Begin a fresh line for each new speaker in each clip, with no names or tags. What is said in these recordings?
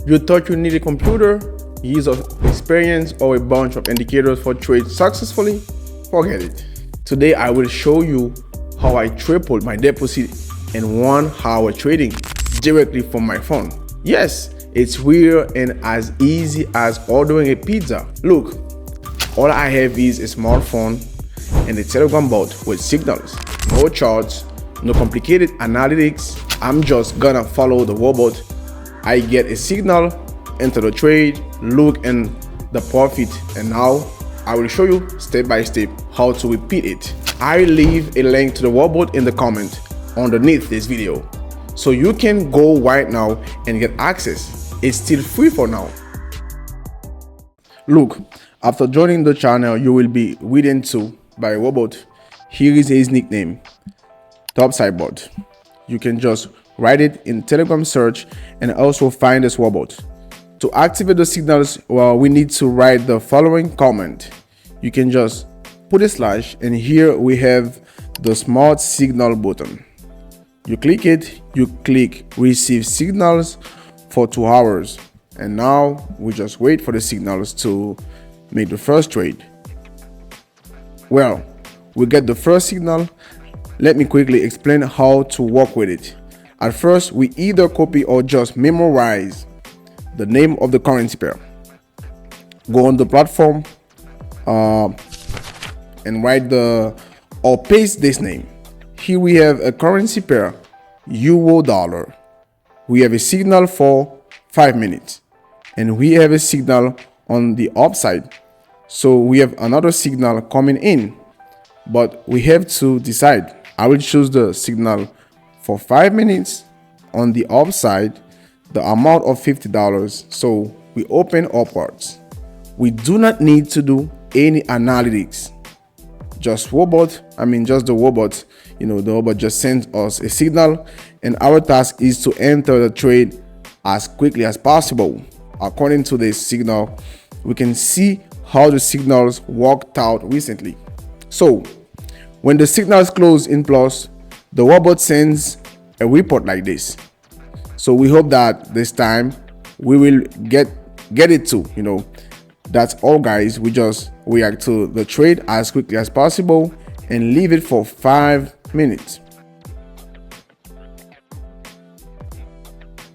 You thought you need a computer, years of experience, or a bunch of indicators for trade successfully? Forget it. Today I will show you how I tripled my deposit in 1 hour trading directly from my phone. Yes, it's real and as easy as ordering a pizza. Look, all I have is a smartphone and a Telegram bot with signals, no charts, no complicated analytics. I'm just gonna follow the robot. I get a signal, enter the trade, look in the profit, and now I will show you step by step how to repeat it. I leave a link to the robot in the comment underneath this video, so you can go right now and get access. It's still free for now. Look, after joining the channel, you will be written to by a robot. Here is his nickname, TopSigBot. You can just write it in Telegram search and also find this robot. To activate the signals, well, we need to write the following comment. You can just put a slash, and here we have the smart signal button. You click it, you click receive signals for 2 hours, and now we just wait for the signals to make the first trade. Well, we get the first signal. Let me quickly explain how to work with it. At first, we either copy or just memorize the name of the currency pair. Go on the platform and write or paste this name. Here we have a currency pair, euro dollar. We have a signal for 5 minutes, and we have a signal on the upside. So we have another signal coming in, but we have to decide. I will choose the signal for 5 minutes on the upside, the amount of $50. So we open upwards. We do not need to do any analytics. Just the robot, the robot just sends us a signal, and our task is to enter the trade as quickly as possible. According to this signal, we can see how the signals worked out recently. So when the signals close in plus, the robot sends a report like this. So we hope that this time we will get it too. That's all, guys. We just react to the trade as quickly as possible and leave it for 5 minutes.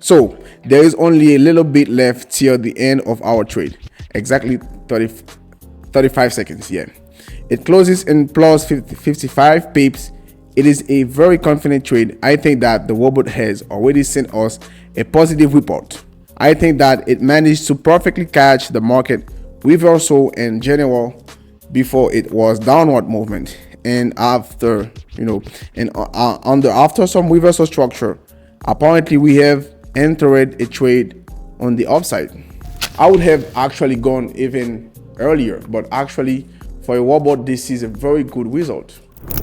So there is only a little bit left till the end of our trade, exactly 35 seconds. Yeah, it closes in plus 55 pips. It is a very confident trade. I think that the robot has already sent us a positive report. I think that it managed to perfectly catch the market reversal in general before it was downward movement, and after after some reversal structure, apparently we have entered a trade on the upside. I would have actually gone even earlier, but actually for a robot this is a very good result.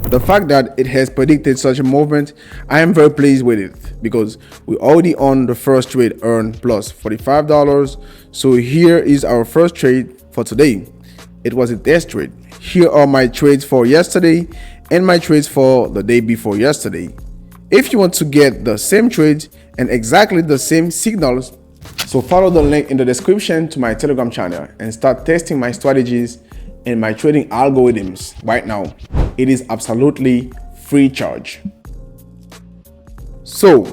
The fact that it has predicted such a movement, I am very pleased with it, because we already on the first trade earned plus $45. So here is our first trade for today. It was a test trade. Here are my trades for yesterday and my trades for the day before yesterday. If you want to get the same trades and exactly the same signals, so follow the link in the description to my Telegram channel and start testing my strategies and my trading algorithms right now. It is absolutely free charge. So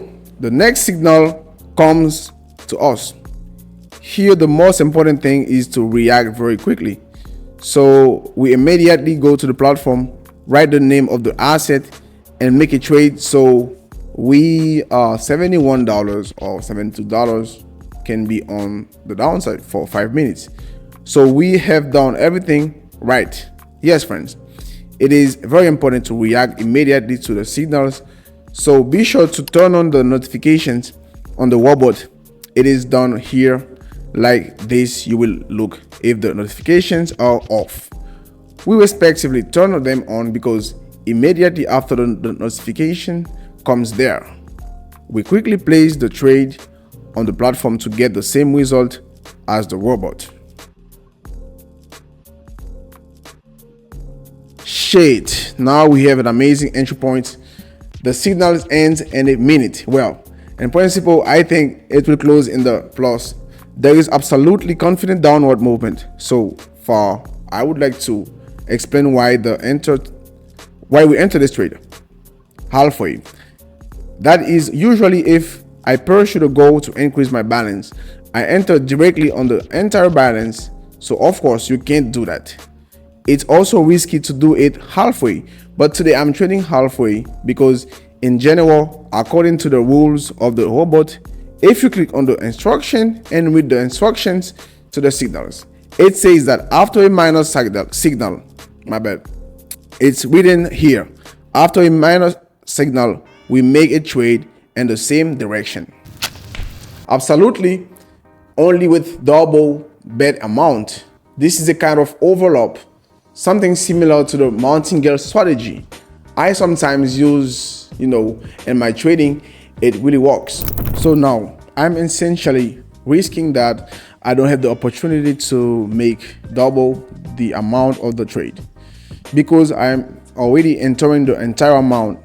the next signal comes to us. Here the most important thing is to react very quickly. So we immediately go to the platform, write the name of the asset, and make a trade. So we are $71 or $72 can be on the downside for 5 minutes. So we have done everything right. Yes, friends, it is very important to react immediately to the signals. So be sure to turn on the notifications on the robot. It is done here like this. You will look if the notifications are off. We respectively turn them on, because immediately after the notification comes there, we quickly place the trade on the platform to get the same result as the robot. Shade. Now we have an amazing entry point. The signal ends in a minute. Well, in principle, I think it will close in the plus there is absolutely confident downward movement. So far, I would like to explain why we enter this trade halfway. That is usually if I pursue the goal to increase my balance, I enter directly on the entire balance. So of course you can't do that. It's also risky to do it halfway, but today I'm trading halfway because in general, according to the rules of the robot, if you click on the instruction and read the instructions to the signals, it says that after a minor signal, my bad, it's written here, after a minor signal, we make a trade in the same direction. Absolutely, only with double bet amount. This is a kind of overlap, something similar to the Martingale strategy I sometimes use, in my trading. It really works. So now I'm essentially risking that I don't have the opportunity to make double the amount of the trade because I'm already entering the entire amount,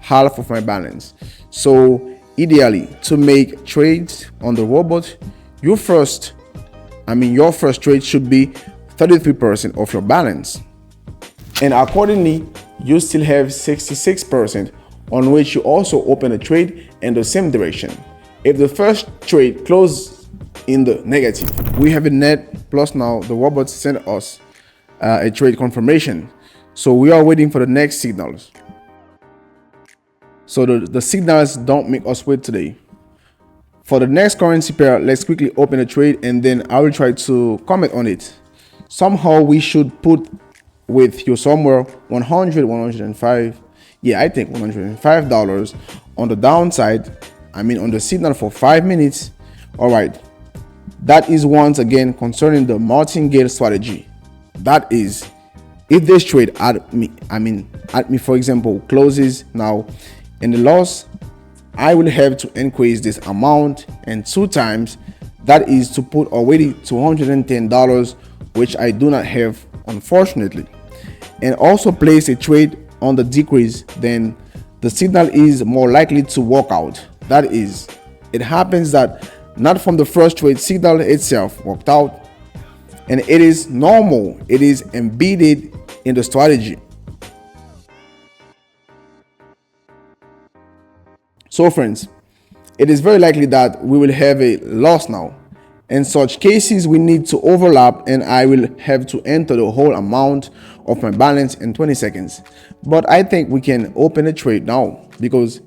half of my balance. So ideally, to make trades on the robot, your first trade should be 33% of your balance, and accordingly you still have 66% on which you also open a trade in the same direction. If the first trade closes in the negative, we have a net plus. Now the robot sent us a trade confirmation, so we are waiting for the next signals. So the signals don't make us wait today. For the next currency pair, let's quickly open a trade and then I will try to comment on it. Somehow we should put with you somewhere 105, yeah, I think $105 on the downside, on the signal for 5 minutes. All right, that is once again concerning the Martingale strategy. That is, if this trade at me, for example, closes now in the loss, I will have to increase this amount and 2 times. That is to put already $210, which I do not have, unfortunately, and also place a trade on the decrease. Then the signal is more likely to work out. That is, it happens that not from the first trade signal itself worked out, and it is normal, it is embedded in the strategy. So friends, it is very likely that we will have a loss now. In such cases, we need to overlap and I will have to enter the whole amount of my balance in 20 seconds. But I think we can open a trade now because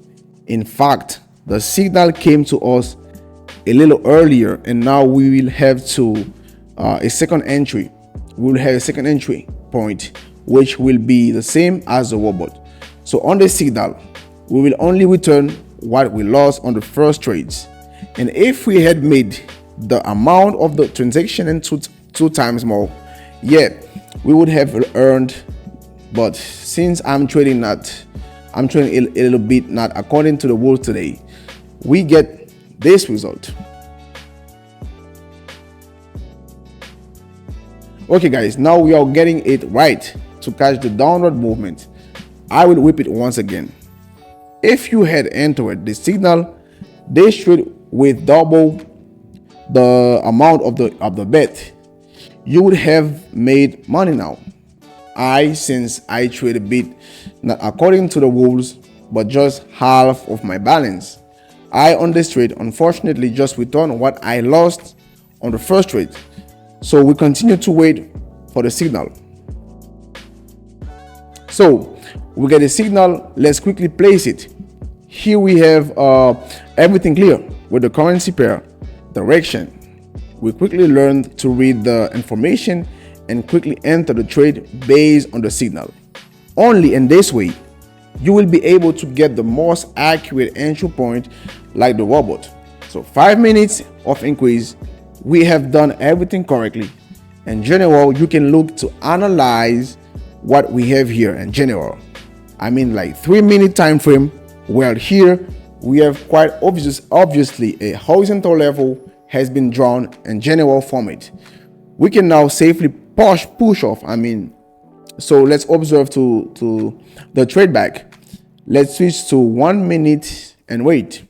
in fact, the signal came to us a little earlier and now we will have a second entry. We will have a second entry point, which will be the same as the robot. So on the signal, we will only return what we lost on the first trades. And if we had made the amount of the transaction and two times more, yeah, we would have earned. But since I'm trading a little bit not according to the rules today, we get this result. Okay guys, now we are getting it right to catch the downward movement. I will whip it once again. If you had entered the signal, they should with double the amount of the bet, you would have made money now. Since I trade a bit not according to the rules, but just half of my balance, I on this trade unfortunately just returned what I lost on the first trade. So we continue to wait for the signal. So we get a signal, let's quickly place it. Here we have everything clear with the currency pair direction. We quickly learned to read the information and quickly enter the trade based on the signal. Only in this way, you will be able to get the most accurate entry point like the robot. So 5 minutes of increase, we have done everything correctly. In general, you can look to analyze what we have here in general. Like 3-minute time frame. Well, here we have quite obviously a horizontal level has been drawn in general format. We can now safely push off. So let's observe to the trade back. Let's switch to 1 minute and wait.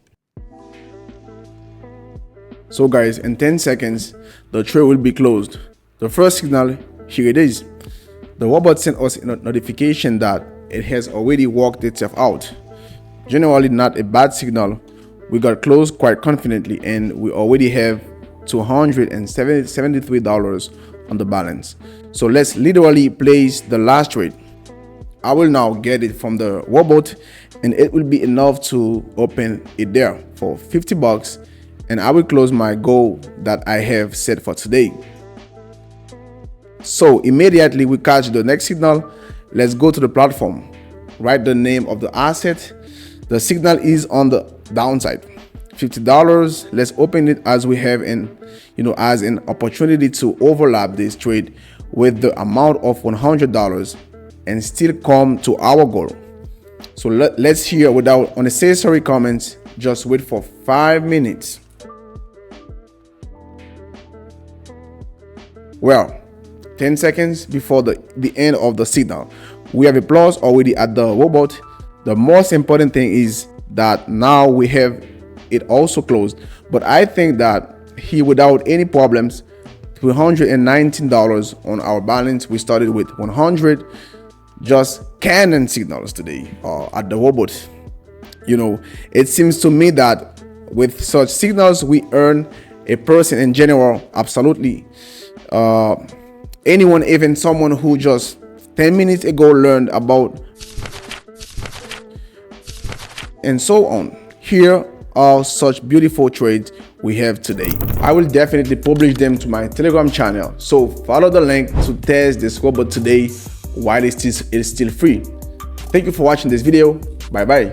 So guys, in 10 seconds, the trade will be closed. The first signal, here it is. The robot sent us a notification that it has already worked itself out. Generally not a bad signal. We got closed quite confidently and we already have $273 on the balance. So let's literally place the last trade. I will now get it from the robot and it will be enough to open it there for 50 bucks, and I will close my goal that I have set for today. So immediately we catch the next signal. Let's go to the platform, write the name of the asset. The signal is on the downside, $50. Let's open it as we have as an opportunity to overlap this trade with the amount of $100 and still come to our goal. So let's hear without unnecessary comments. Just wait for 5 minutes. Well, 10 seconds before the end of the signal, we have a plus already at the robot. The most important thing is that now we have it also closed, but I think that here without any problems, $319 on our balance. We started with 100 just cannon signals today at the robot. It seems to me that with such signals we earn a person in general absolutely anyone, even someone who just 10 minutes ago learned about and so on. Here are such beautiful trades we have today. I will definitely publish them to my Telegram channel, so follow the link to test this robot today while it's still free. Thank you for watching this video. Bye bye.